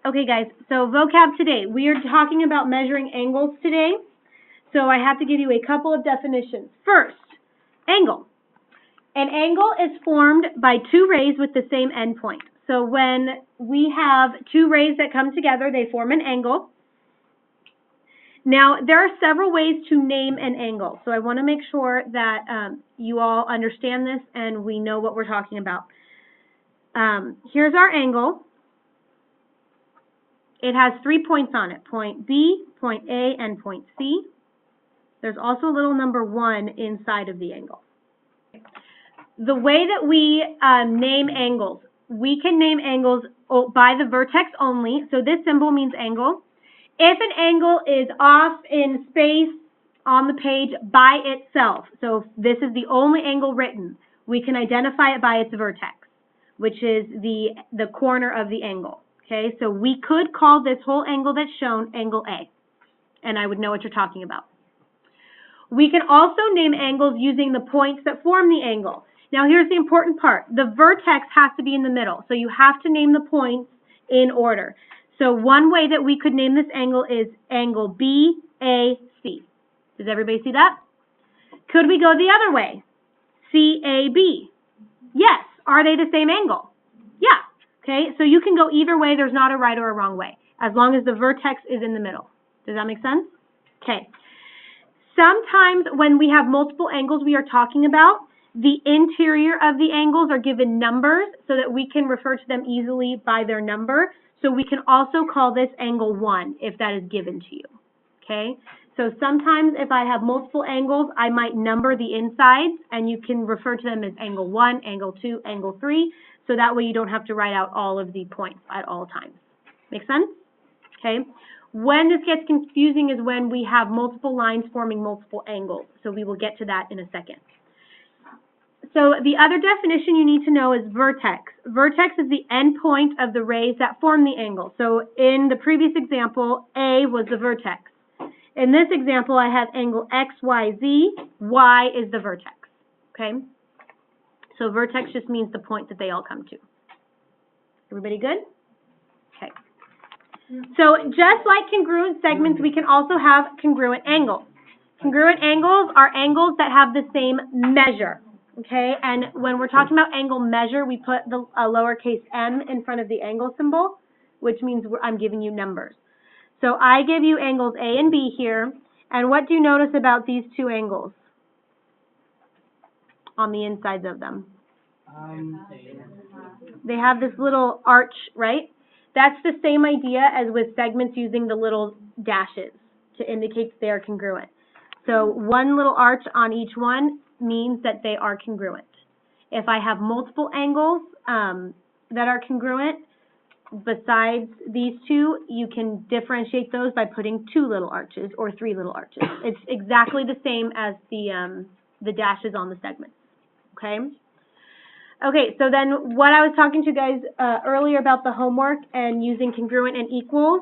Okay, guys, so vocab today. We are talking about measuring angles today. So I have to give you a couple of definitions. First, angle. An angle is formed by two rays with the same endpoint. So when we have two rays that come together, they form an angle. Now, there are several ways to name an angle. So I want to make sure that you all understand this and we know what we're talking about. Here's our angle. It has 3 points on it, point B, point A, and point C. There's also a little number 1 inside of the angle. The way that we name angles, we can name angles by the vertex only. So this symbol means angle. If an angle is off in space on the page by itself, so if this is the only angle written, we can identify it by its vertex, which is the corner of the angle. Okay, so we could call this whole angle that's shown angle A, and I would know what you're talking about. We can also name angles using the points that form the angle. Now here's the important part. The vertex has to be in the middle, so you have to name the points in order. So one way that we could name this angle is angle BAC. Does everybody see that? Could we go the other way? CAB. Yes. Are they the same angle? Yeah. Okay, so you can go either way. There's not a right or a wrong way, as long as the vertex is in the middle. Does that make sense? Okay. Sometimes when we have multiple angles we are talking about, the interior of the angles are given numbers so that we can refer to them easily by their number. So we can also call this angle 1 if that is given to you. Okay? So sometimes if I have multiple angles, I might number the insides and you can refer to them as angle 1, angle 2, angle 3. So that way you don't have to write out all of the points at all times. Make sense? Okay. When this gets confusing is when we have multiple lines forming multiple angles. So we will get to that in a second. So the other definition you need to know is vertex. Vertex is the end point of the rays that form the angle. So in the previous example, A was the vertex. In this example, I have angle XYZ. Y is the vertex. Okay? So vertex just means the point that they all come to. Everybody good? Okay. So just like congruent segments, we can also have congruent angles. Congruent angles are angles that have the same measure. Okay, and when we're talking about angle measure, we put a lowercase m in front of the angle symbol, which means I'm giving you numbers. So I give you angles A and B here, and what do you notice about these two angles on the insides of them? They have this little arch, right? That's the same idea as with segments using the little dashes to indicate they are congruent. So one little arch on each one means that they are congruent. If I have multiple angles that are congruent besides these two, you can differentiate those by putting 2 little arches or 3 little arches. It's exactly the same as the dashes on the segments. Okay? Okay, so then what I was talking to you guys earlier about the homework and using congruent and equals,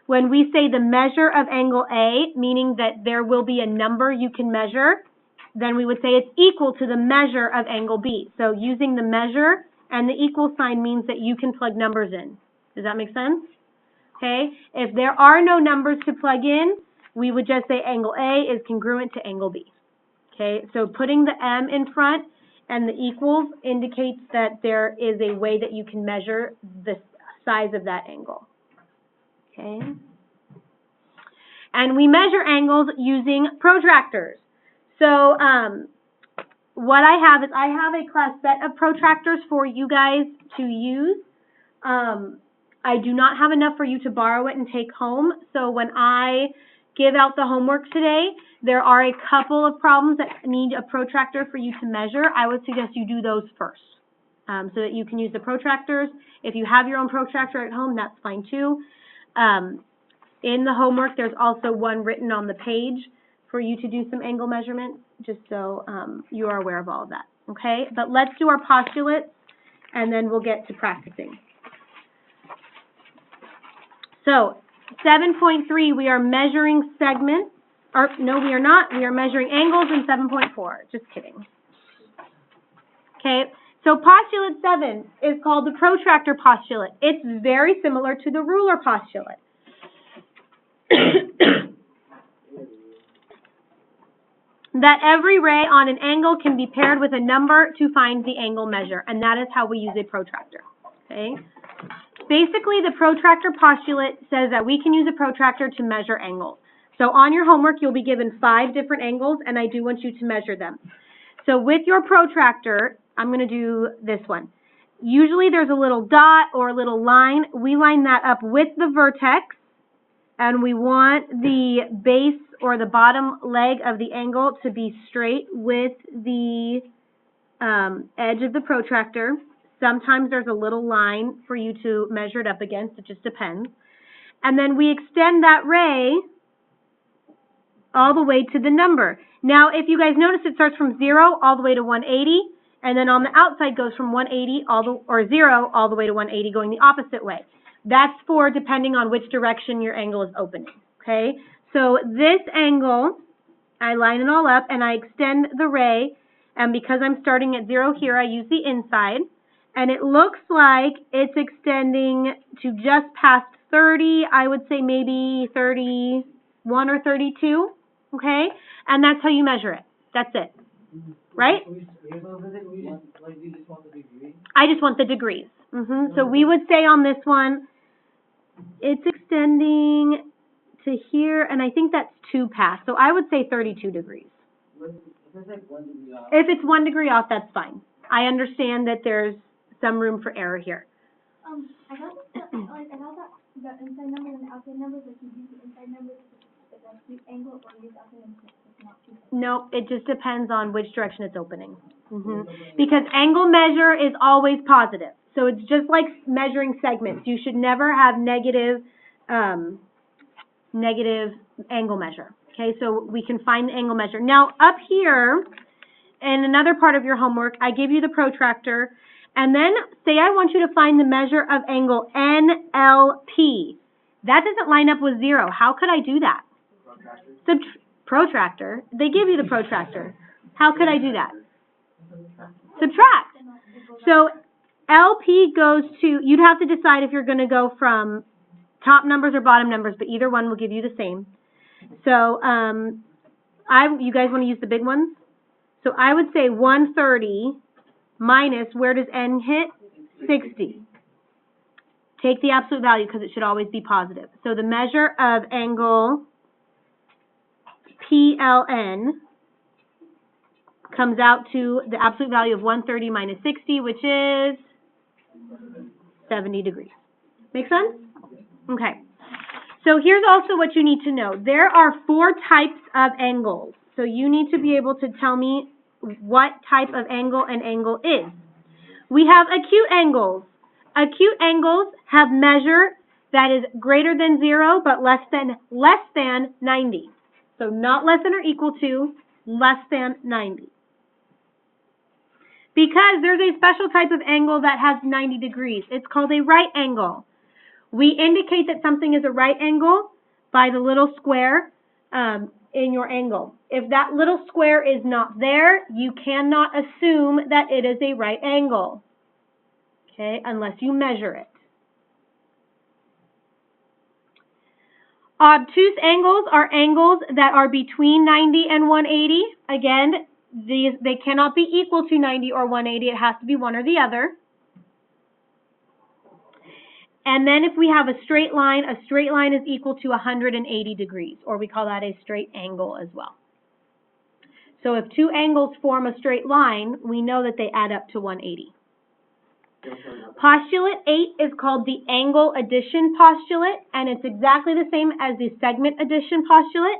when we say the measure of angle A, meaning that there will be a number you can measure, then we would say it's equal to the measure of angle B. So using the measure and the equal sign means that you can plug numbers in. Does that make sense? Okay, if there are no numbers to plug in, we would just say angle A is congruent to angle B. Okay, so putting the M in front and the equals indicates that there is a way that you can measure the size of that angle. Okay. And we measure angles using protractors. So what I have is I have a class set of protractors for you guys to use. I do not have enough for you to borrow it and take home. So when I give out the homework today, there are a couple of problems that need a protractor for you to measure. I would suggest you do those first so that you can use the protractors. If you have your own protractor at home, that's fine too. In the homework, there's also one written on the page for you to do some angle measurements, just so you are aware of all of that, okay? But let's do our postulates, and then we'll get to practicing. So 7.3, we are measuring segments. Or, no, we are not. We are measuring angles in 7.4. Just kidding. Okay, So postulate 7 is called the protractor postulate. It's very similar to the ruler postulate. That every ray on an angle can be paired with a number to find the angle measure, and that is how we use a protractor. Okay? Basically, the protractor postulate says that we can use a protractor to measure angles. So on your homework, you'll be given 5 different angles, and I do want you to measure them. So with your protractor, I'm going to do this one. Usually there's a little dot or a little line. We line that up with the vertex, and we want the base or the bottom leg of the angle to be straight with the edge of the protractor. Sometimes there's a little line for you to measure it up against. It just depends. And then we extend that ray all the way to the number. Now, if you guys notice, it starts from 0 all the way to 180, and then on the outside goes from 180 or 0 all the way to 180, going the opposite way. That's for depending on which direction your angle is opening, okay? So this angle, I line it all up, and I extend the ray, and because I'm starting at 0 here, I use the inside, and it looks like it's extending to just past 30, I would say maybe 31 or 32, okay? And that's how you measure it. That's it, right? I just want the degrees. So we would say on this one, it's extending to here, and I think that's 2 past. So I would say 32 degrees. If it's 1 degree off, that's fine. I understand that there's some room for error here. I got that the inside number and the outside number, but you use the inside number if that's the angle, or use outside number if it's not too. No, it just depends on which direction it's opening. Because angle measure is always positive. So it's just like measuring segments. You should never have negative angle measure. Okay, so we can find the angle measure. Now, up here, in another part of your homework, I give you the protractor, and then say I want you to find the measure of angle NLP. That doesn't line up with 0. How could I do that? Protractor. They give you the protractor. How could I do that? Subtract. So LP goes to, you'd have to decide if you're going to go from top numbers or bottom numbers, but either one will give you the same. So you guys want to use the big ones? So I would say 130 minus, where does N hit? 60. Take the absolute value because it should always be positive. So the measure of angle PLN comes out to the absolute value of 130 minus 60, which is 70 degrees. Make sense? Okay. So here's also what you need to know. There are 4 types of angles. So you need to be able to tell me what type of angle an angle is. We have acute angles. Acute angles have measure that is greater than 0 but less than 90. So not less than or equal to, less than 90. Because there's a special type of angle that has 90 degrees. It's called a right angle. We indicate that something is a right angle by the little square in your angle. If that little square is not there, you cannot assume that it is a right angle, okay, unless you measure it. Obtuse angles are angles that are between 90 and 180. Again, they cannot be equal to 90 or 180. It has to be one or the other. And then if we have a straight line is equal to 180 degrees, or we call that a straight angle as well. So if 2 angles form a straight line, we know that they add up to 180. Postulate 8 is called the angle addition postulate, and it's exactly the same as the segment addition postulate.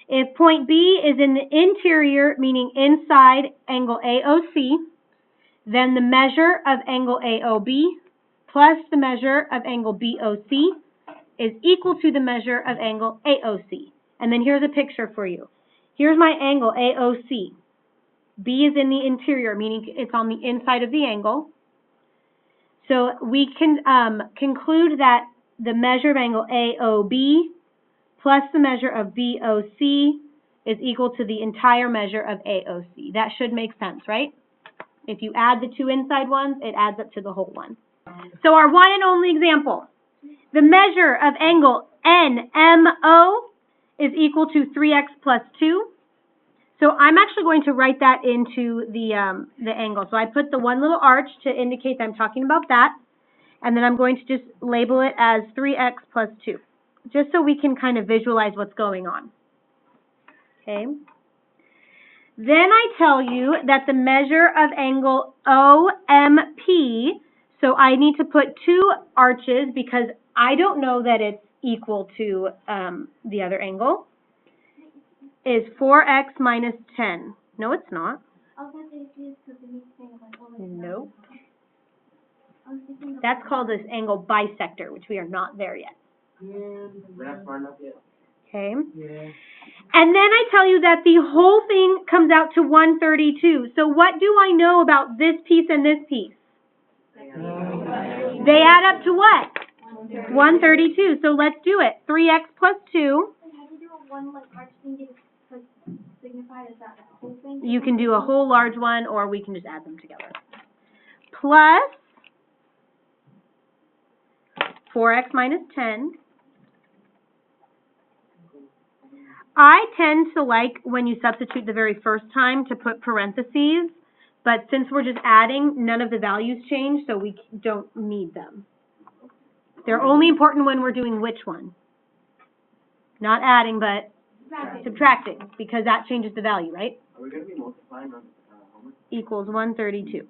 If point B is in the interior, meaning inside angle AOC, then the measure of angle AOB plus the measure of angle BOC is equal to the measure of angle AOC. And then here's a picture for you. Here's my angle AOC. B is in the interior, meaning it's on the inside of the angle. So we can conclude that the measure of angle AOB plus the measure of BOC is equal to the entire measure of AOC. That should make sense, right? If you add the two inside ones, it adds up to the whole one. So our one and only example, the measure of angle NMO is equal to 3x plus 2. So I'm actually going to write that into the angle. So I put the one little arch to indicate that I'm talking about that. And then I'm going to just label it as 3x plus 2, just so we can kind of visualize what's going on. Okay. Then I tell you that the measure of angle OMP, so I need to put two arches because I don't know that it's equal to the other angle, is 4x minus 10. No, it's not. Nope. That's called this angle bisector, which we are not there yet. Okay. And then I tell you that the whole thing comes out to 132. So what do I know about this piece and this piece? They add up to what? 132. So let's do it. 3x plus 2. How do you do a one like arch thing to signify is that the whole thing? You can do a whole large one, or we can just add them together. Plus 4x minus 10. I tend to like when you substitute the very first time to put parentheses, but since we're just adding, none of the values change, so we don't need them. They're only important when we're doing which one? Not adding, but subtracting, because that changes the value, right? Are we going to be multiplying on homework? Equals 132.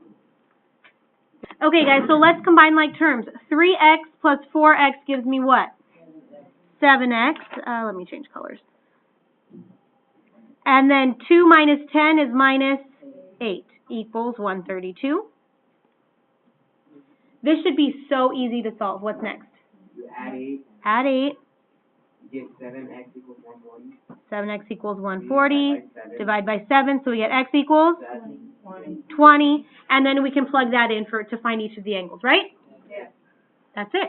Okay, guys, so let's combine like terms. 3x plus 4x gives me what? 7x. Let me change colors. And then 2 minus 10 is minus 8 equals 132. This should be so easy to solve. What's next? You add 8. Add 8. You get 7x equals 140. 7x equals 140. Divide by 7, so we get x That's equals 20. 20. And then we can plug that in to find each of the angles, right? Yeah. That's it.